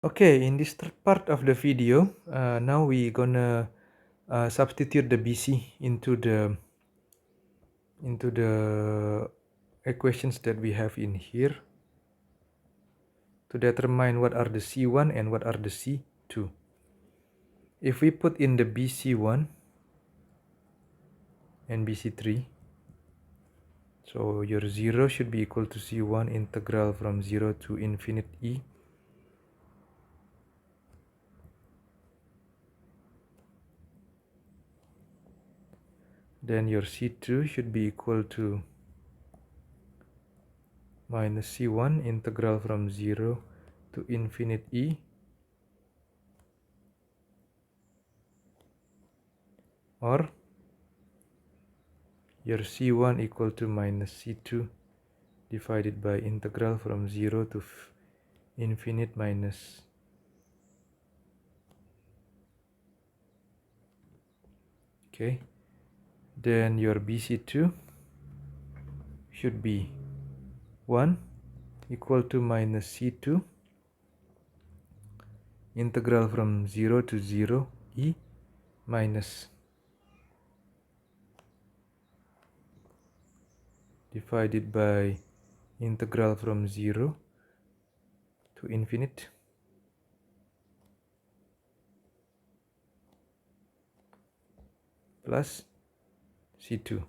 Okay, in this third part of the video, now we gonna substitute the BC into the equations that we have in here to determine what are the C1 and what are the C2. If we put in the BC1 and BC3, so your 0 should be equal to C1 integral from 0 to infinite E. Then your C2 should be equal to minus C1 integral from 0 to infinite E. Or your C1 equal to minus C2 divided by integral from 0 to infinite minus okay, then your BC2 should be 1 equal to minus C2 integral from 0 to 0 E minus divided by integral from 0 to infinite plus C2.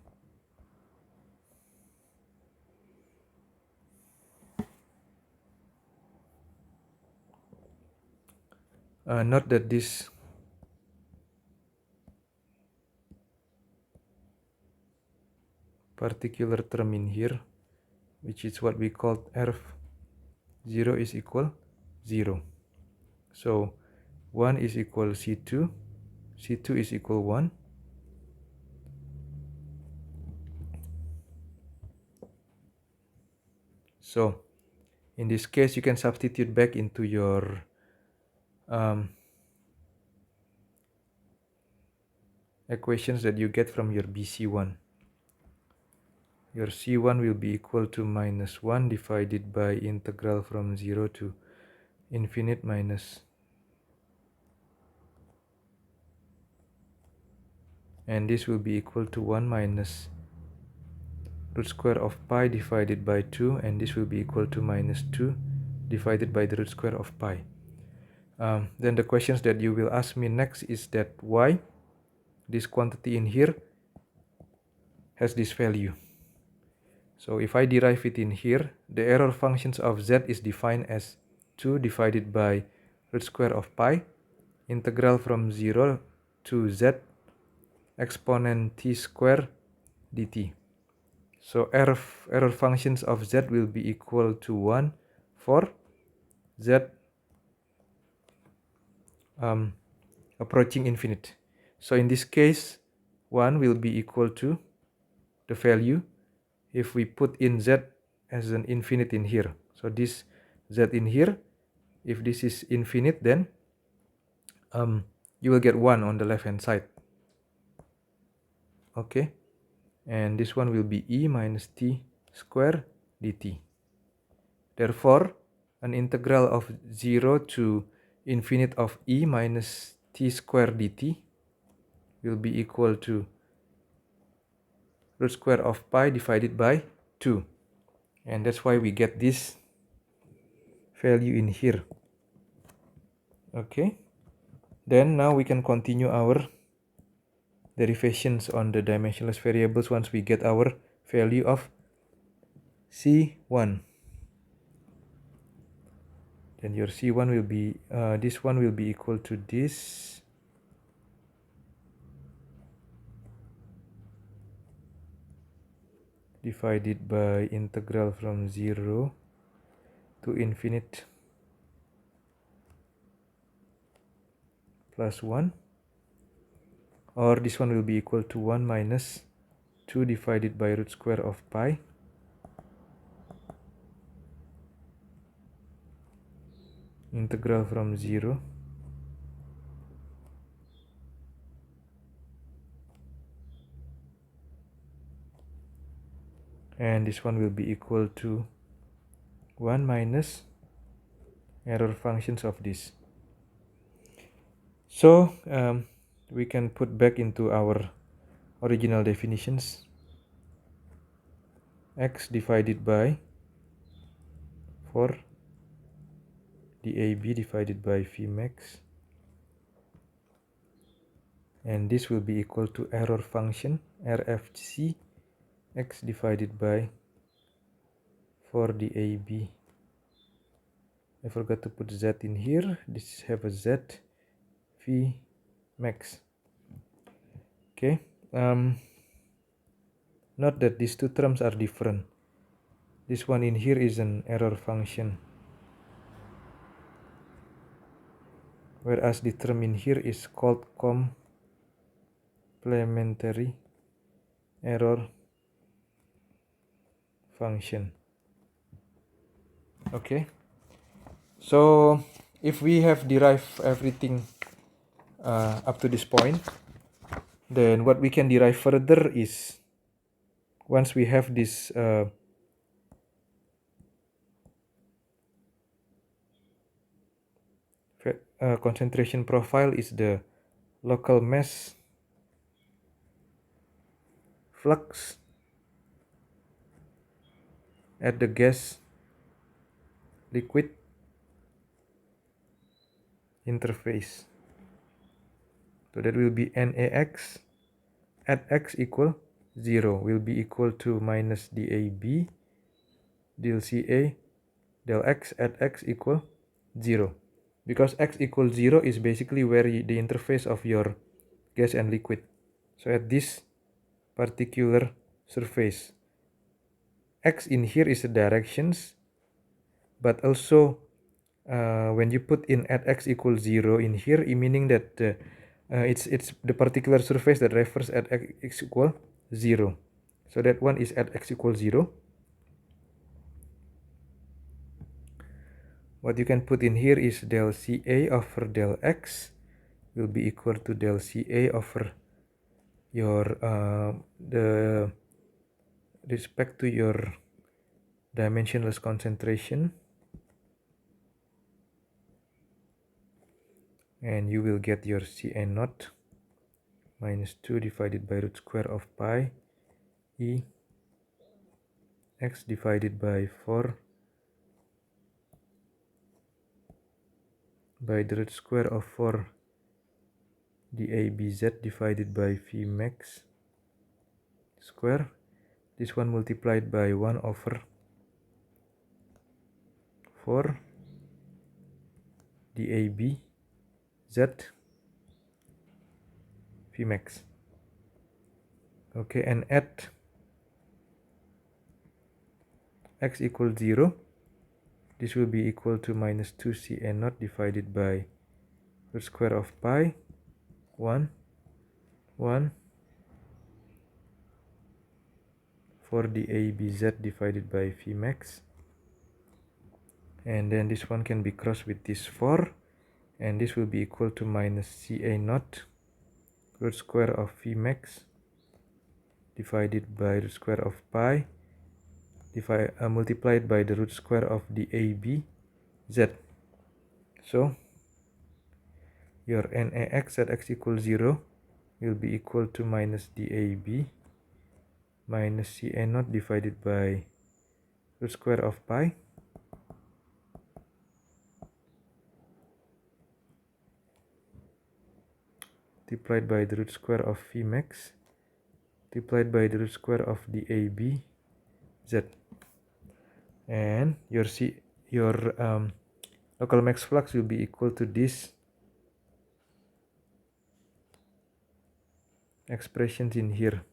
Note that this particular term in here, which is what we called R0 is equal 0. So 1 is equal C2, C2 is equal 1. So in this case, you can substitute back into your equations that you get from your BC1. Your C1 will be equal to minus 1 divided by integral from 0 to infinite minus, and this will be equal to 1 minus root square of pi divided by 2, and this will be equal to minus 2 divided by the root square of pi. Then the questions that you will ask me next is that why this quantity in here has this value. So if I derive it in here, the error functions of z is defined as 2 divided by root square of pi, integral from 0 to z exponent t square dt. So error functions of z will be equal to 1 for z approaching infinite. So in this case, 1 will be equal to the value if we put in z as an infinite in here. So this z in here, if this is infinite, then you will get 1 on the left hand side. Okay, and this one will be e minus t square dt. Therefore, an integral of 0 to infinite of e minus t square dt will be equal to root square of pi divided by 2. And that's why we get this value in here. Okay, then now we can continue our derivations on the dimensionless variables once we get our value of C1. Then your C1 will be, this one will be equal to this. Divided by integral from 0 to infinite plus 1, or this one will be equal to 1 minus 2 divided by root square of pi integral from 0 and this one will be equal to 1 minus error functions of this. So we can put back into our original definitions. X divided by 4 dAB divided by Vmax, and this will be equal to error function RFC X divided by 4 dAB. I forgot to put Z in here. This have a Z Vmax. Okay. Note that these two terms are different. This one in here is an error function, whereas the term in here is called complementary error function. Okay, so if we have derived everything up to this point, then what we can derive further is, once we have this concentration profile, is the local mass flux at the gas liquid interface. So that will be NaX at x equal 0 will be equal to minus dAB del Ca del x at x equal 0, because x equals 0 is basically where the interface of your gas and liquid. So at this particular surface, x in here is the directions, but also when you put in at x equals 0 in here, meaning that it's the particular surface that refers at x equal 0. So that one is at x equals 0. What you can put in here is del Ca over del x will be equal to del Ca over your the respect to your dimensionless concentration, and you will get your Ca naught minus 2 divided by root square of pi E x divided by 4 by the root square of 4 dABZ divided by Vmax square. This one multiplied by 1 over 4 dAB Z Vmax. Okay, and at x equals 0, this will be equal to minus 2 Ca naught divided by root square of pi 1 1 4 dABZ divided by Vmax, and then this one can be crossed with this 4, and this will be equal to minus Ca naught root square of Vmax divided by root square of pi multiplied by the root square of dAB Z. So your NaX at x equals 0 will be equal to minus dAB minus Ca naught divided by root square of pi multiplied by the root square of Vmax multiplied by the root square of dAB Z, and your local max flux will be equal to this expressions in here.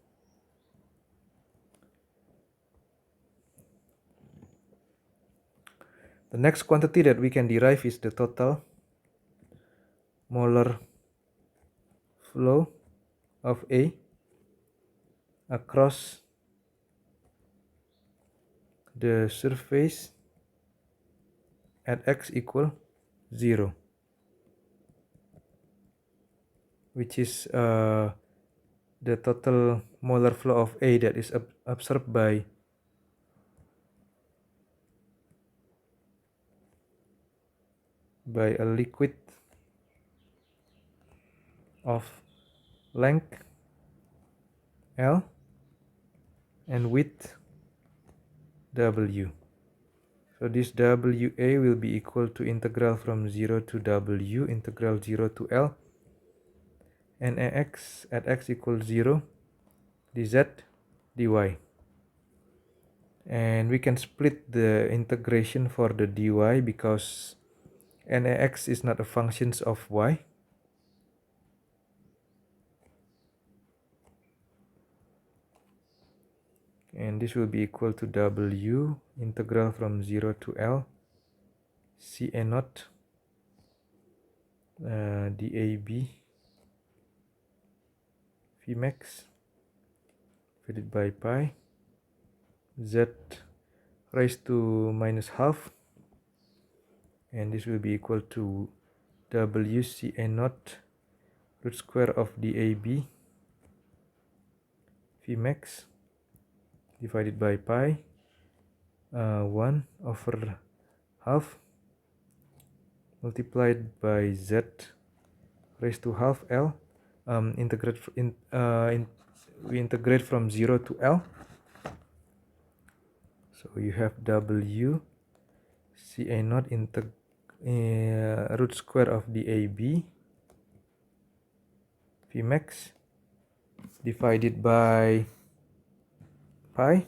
The next quantity that we can derive is the total molar flow of A across the surface at x equal 0, which is the total molar flow of A that is absorbed by by a liquid of length L and width W. So this WA will be equal to integral from 0 to W, integral 0 to L, and AX at x equals 0, dz dy. And we can split the integration for the dy because NAX is not a function of y. And this will be equal to W integral from 0 to L CA0 DAB Vmax divided by pi z raised to minus half, and this will be equal to W CA0 root square of DAB Vmax divided by pi 1 over half multiplied by z raised to half L. We integrate from 0 to L, so you have W CA0 root square of DAB Vmax divided by pi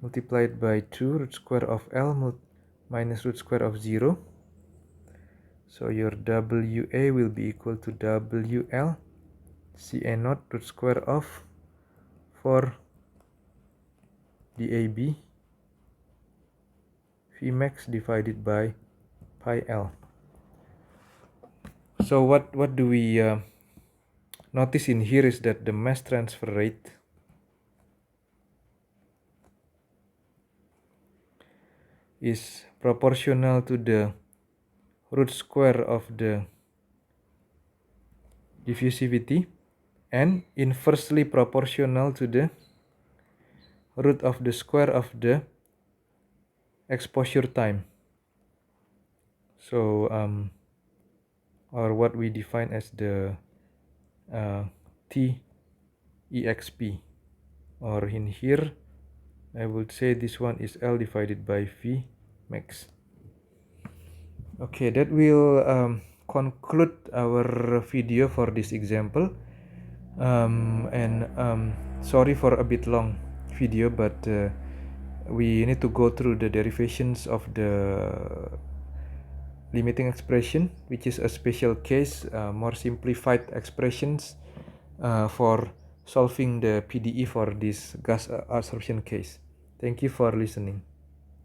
multiplied by 2 root square of L minus root square of 0. So your WA will be equal to WL CA0 root square of 4 DAB Vmax divided by pi L. So what do we notice in here is that the mass transfer rate is proportional to the root square of the diffusivity and inversely proportional to the root of the square of the exposure time. So or what we define as the TEXP, or in here I would say this one is L divided by V max. Okay, that will conclude our video for this example. Sorry for a bit long video, but we need to go through the derivations of the limiting expression, which is a special case, more simplified expressions for solving the PDE for this gas absorption case. Thank you for listening.